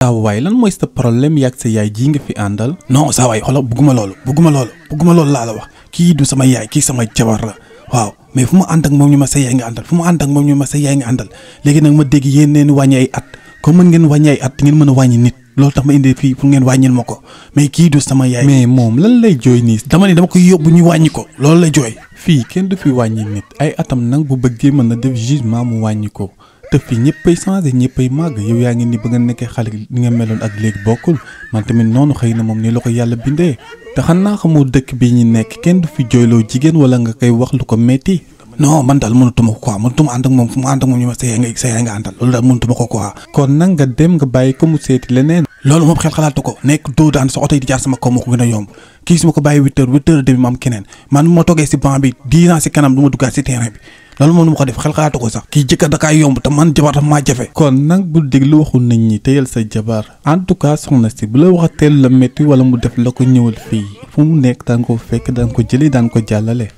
saa waay lan mooy sa problème yàgg sa yaay ji nga fi àndal. non saa waay xoolal bugguma loolu laa la wax kii du sama yaay kii sama jabar la waaw mais fu ma ànd ak moom ñu ma sa yaay nga àndal léegi nag ma dégg yéen neen wàññi ay at comme mën ngeen wàññi ay at ngeen mën a wàññi nit loolu tax ma indi fii pour ngeen wàññil ma ko mais kii du sama yaay. mais moom lan lay jooy nii. dama koy yóbbu ñu wàññi ko loolu lay jooy. fii kenn du fi wàññi nit ay atam nag bu bëggee mën na def jugement mu wàññi ko te fii ñëppay changé ñëppay màgg yow yaa ngi ni ba nga nekkee xale ni nga meloon ak léegi bokkul man tamit noonu xëy na moom ni la ko yàlla bindee te xanaa xamoo dëkk bi ñu nekk kenn du fi jooyloo jigéen wala nga koy wax lu ko metti non man daal mënatuma ko quoi mënatuma ànd ak moom fu mu ànd ak moom ñu ma sa yaay nga àndal loolu daal mënatuma ko quoi. kon nag nga dem nga bàyyi ko mu seeti leneen. loolu moom xel xalaatu ko nekk doo daan sa oto yi di jaar sama kaw moo ko gën a yomb kii su ma ko bàyyi 8 heures demi ma am keneen man ma toogee si banc bi 10 ans si kanam du ma duggaat si terrain bi loolu moom nu ma ko def xel xalaatu ko sax kii jëkkër da kaa yomb te man jabar dafa maa jafe. kon nag bul déglu waxul nit ñi téyal sa jabar en tout cas soxna si bu la waxatee la métti wala mu def la ko ñëwal fii fu mu nekk daan ko fekk daan ko jëlee daan ko jàllale.